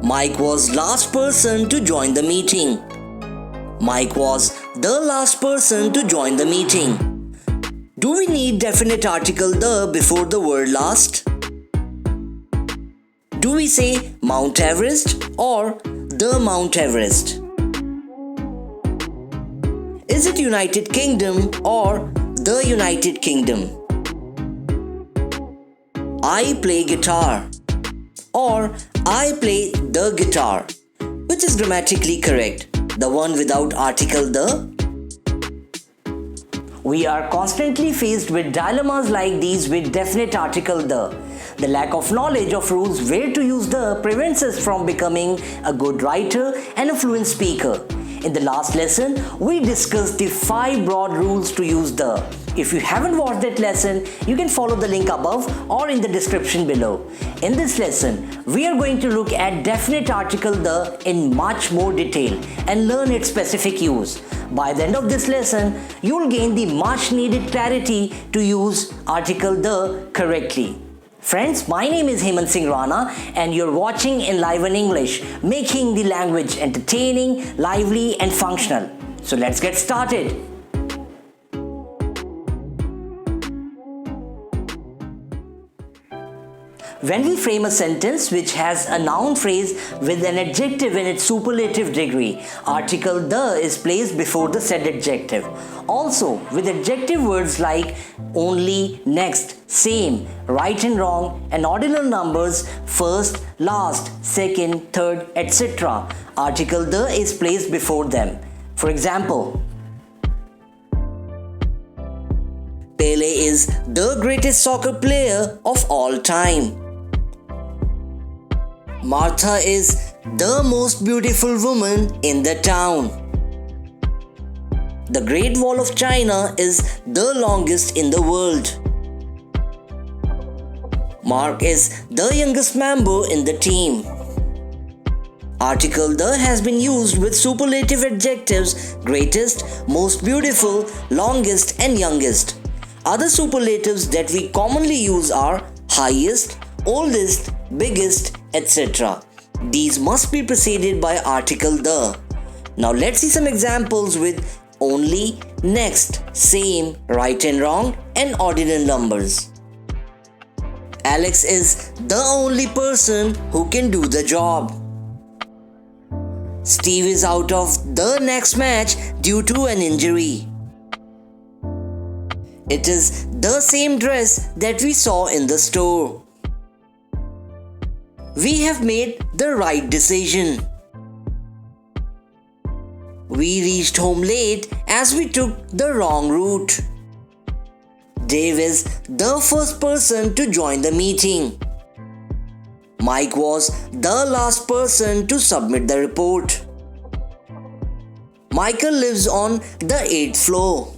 Mike was last person to join the meeting. Mike was the last person to join the meeting. Do we need definite article the before the word last? Do we say Mount Everest or the Mount Everest? Is it United Kingdom or the United Kingdom? I play guitar or I play the guitar. Which is grammatically correct? The one without article the? We are constantly faced with dilemmas like these with definite article the. The lack of knowledge of rules where to use the prevents us from becoming a good writer and a fluent speaker. In the last lesson, we discussed the 5 broad rules to use the. If you haven't watched that lesson, you can follow the link above or in the description below. In this lesson, we are going to look at definite article the in much more detail and learn its specific use. By the end of this lesson, you will gain the much needed clarity to use article the correctly. Friends, my name is Hemant Singh Rana and you're watching in Live in English, making the language entertaining, lively and functional. So let's get started. When we frame a sentence which has a noun phrase with an adjective in its superlative degree, article the is placed before the said adjective. Also, with adjective words like only, next, same, right and wrong, and ordinal numbers first, last, second, third, etc., article the is placed before them. For example, Pele is the greatest soccer player of all time. Martha is the most beautiful woman in the town. The Great Wall of China is the longest in the world. Mark is the youngest member in the team. Article the has been used with superlative adjectives greatest, most beautiful, longest and youngest. Other superlatives that we commonly use are highest, oldest, biggest, etc. These must be preceded by article the. Now let's see some examples with only, next, same, right and wrong, and ordinal numbers. Alex is the only person who can do the job. Steve is out of the next match due to an injury. It is the same dress that we saw in the store. We have made the right decision. We reached home late as we took the wrong route. Dave is the first person to join the meeting. Mike was the last person to submit the report. Michael lives on the 8th floor.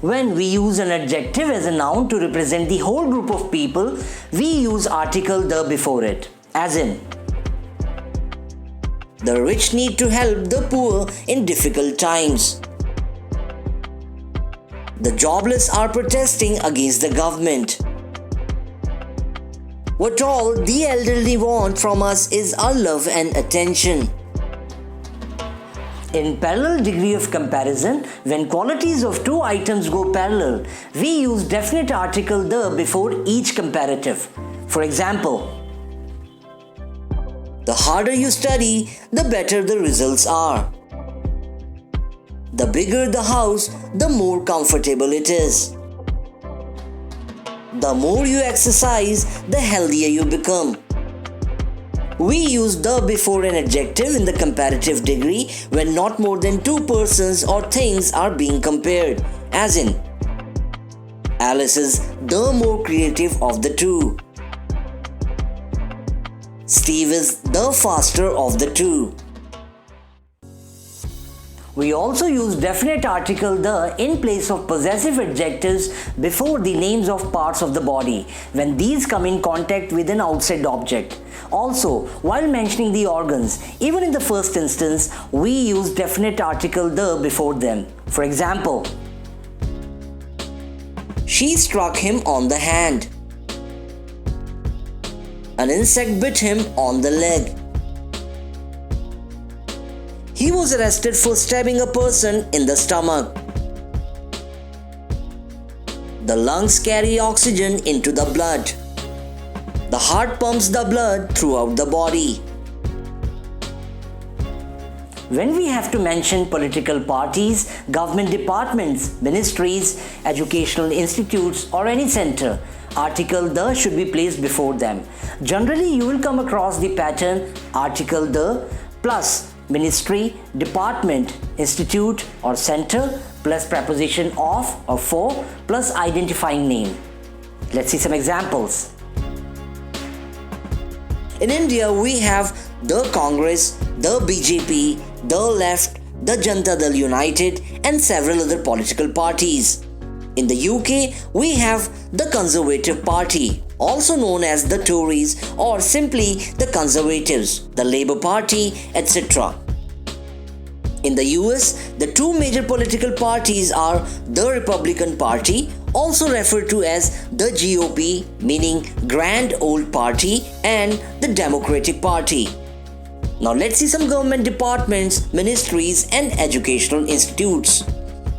When we use an adjective as a noun to represent the whole group of people, we use article the before it. As in, the rich need to help the poor in difficult times. The jobless are protesting against the government. What all the elderly want from us is our love and attention. In parallel degree of comparison, when qualities of two items go parallel, we use definite article the before each comparative. For example, the harder you study, the better the results are. The bigger the house, the more comfortable it is. The more you exercise, the healthier you become. We use the before an adjective in the comparative degree when not more than two persons or things are being compared. As in, Alice is the more creative of the two. Steve is the faster of the two. We also use definite article the in place of possessive adjectives before the names of parts of the body when these come in contact with an outside object. Also, while mentioning the organs, even in the first instance, we use definite article the before them. For example, she struck him on the hand. An insect bit him on the leg. He was arrested for stabbing a person in the stomach. The lungs carry oxygen into the blood. The heart pumps the blood throughout the body. When we have to mention political parties, government departments, ministries, educational institutes or any center, article the should be placed before them. Generally, you will come across the pattern article the plus ministry, department, institute or center plus preposition of or for plus identifying name. Let's see some examples. In India, we have the Congress, the BJP, the Left, the Janata Dal United and several other political parties. In the UK, we have the Conservative Party, also known as the Tories or simply the Conservatives, the Labour Party, etc. In the US, the two major political parties are the Republican Party, also referred to as the GOP, meaning Grand Old Party, and the Democratic Party. Now let's see some government departments, ministries and educational institutes.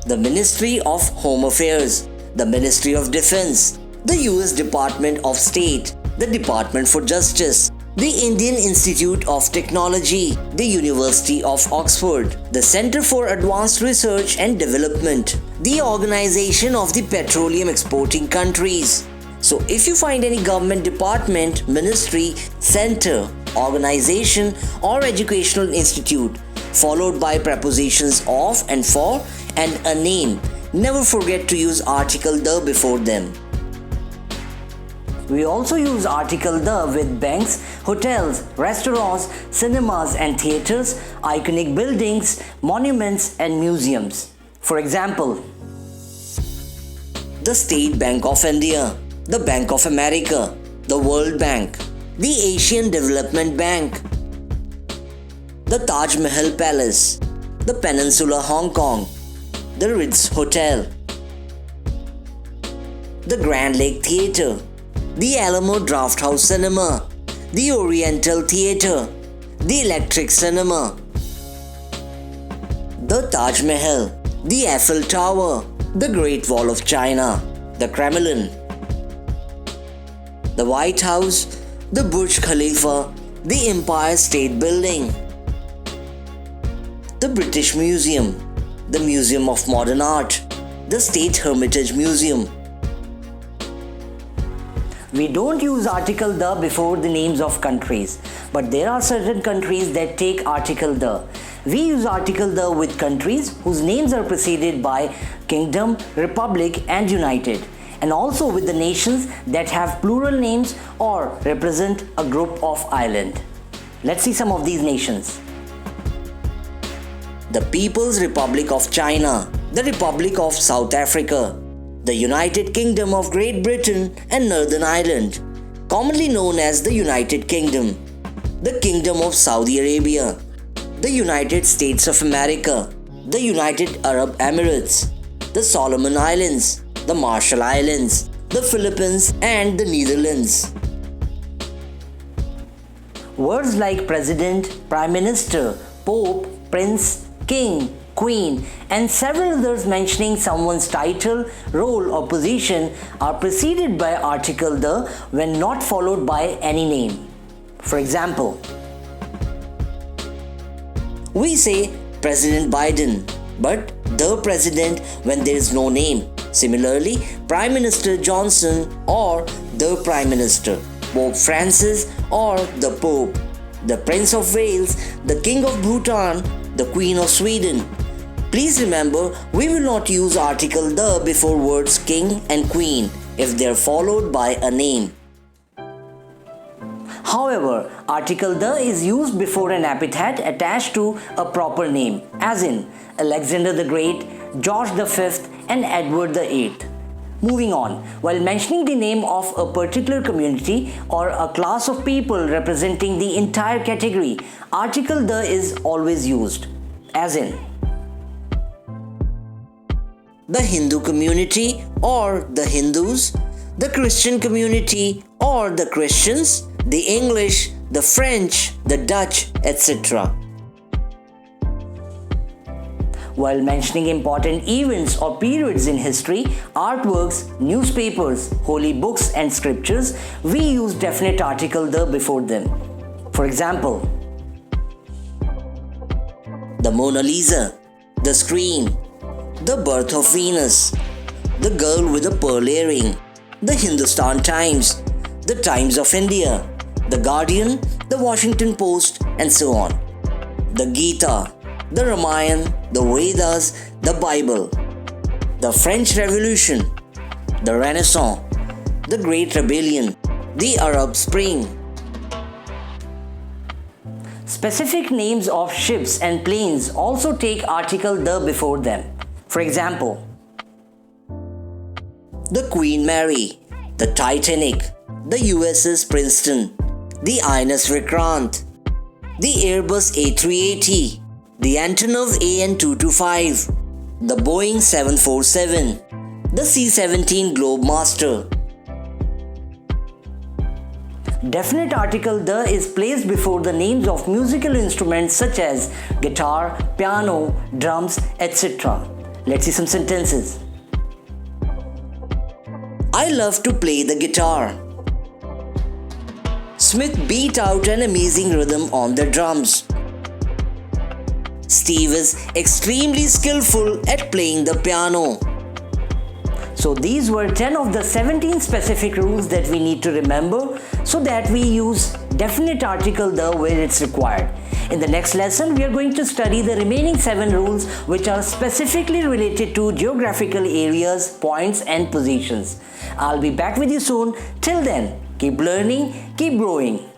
The Ministry of Home Affairs, the Ministry of Defense, the US Department of State, the Department for Justice, the Indian Institute of Technology, the University of Oxford, the Centre for Advanced Research and Development, the Organization of the Petroleum Exporting Countries. So if you find any government department, ministry, center, organization or educational institute followed by prepositions of and for and a name, never forget to use article the before them. We also use article the with banks, hotels, restaurants, cinemas and theaters, iconic buildings, monuments and museums. For example, the State Bank of India, the Bank of America, the World Bank, the Asian Development Bank, the Taj Mahal Palace, the Peninsula Hong Kong, the Ritz Hotel, the Grand Lake Theatre, the Alamo Drafthouse Cinema, the Oriental Theatre, the Electric Cinema, the Taj Mahal, the Eiffel Tower, the Great Wall of China, the Kremlin, the White House, the Burj Khalifa, the Empire State Building, the British Museum, the Museum of Modern Art, the State Hermitage Museum. We don't use article the before the names of countries, but there are certain countries that take article the. We use article the with countries whose names are preceded by kingdom, republic and united, and also with the nations that have plural names or represent a group of islands. Let's see some of these nations. The People's Republic of China, the Republic of South Africa, the United Kingdom of Great Britain and Northern Ireland, commonly known as the United Kingdom, the Kingdom of Saudi Arabia, the United States of America, the United Arab Emirates, the Solomon Islands, the Marshall Islands, the Philippines and the Netherlands. Words like president, prime minister, pope, prince, king, queen, and several others mentioning someone's title, role or position are preceded by article the when not followed by any name. For example, we say President Biden, but the president when there is no name. Similarly, Prime Minister Johnson or the Prime Minister, Pope Francis or the Pope, the Prince of Wales, the King of Bhutan, the Queen of Sweden. Please remember, we will not use article the before words king and queen if they are followed by a name. However, article the is used before an epithet attached to a proper name, as in Alexander the Great, George V and Edward VIII. Moving on, while mentioning the name of a particular community or a class of people representing the entire category, article the is always used, as in the Hindu community or the Hindus, the Christian community or the Christians, the English, the French, the Dutch, etc. While mentioning important events or periods in history, artworks, newspapers, holy books and scriptures, we use definite article the before them. For example, the Mona Lisa, the screen, the birth of Venus, the girl with a pearl earring, the Hindustan Times, the Times of India, the Guardian, the Washington Post, and so on. The Gita, the Ramayan, the Vedas, the Bible, the French Revolution, the Renaissance, the Great Rebellion, the Arab Spring. Specific names of ships and planes also take article the before them. For example, the Queen Mary, the Titanic, the USS Princeton, the INS Vikrant, the Airbus A380, the Antonov AN225, the Boeing 747, the C-17 Globemaster. Definite article the is placed before the names of musical instruments such as guitar, piano, drums, etc. Let's see some sentences. I love to play the guitar. Smith beat out an amazing rhythm on the drums. Steve is extremely skillful at playing the piano. So these were 10 of the 17 specific rules that we need to remember so that we use definite article the where it's required. In the next lesson, we are going to study the remaining 7 rules which are specifically related to geographical areas, points and positions. I'll be back with you soon. Till then, keep learning, keep growing.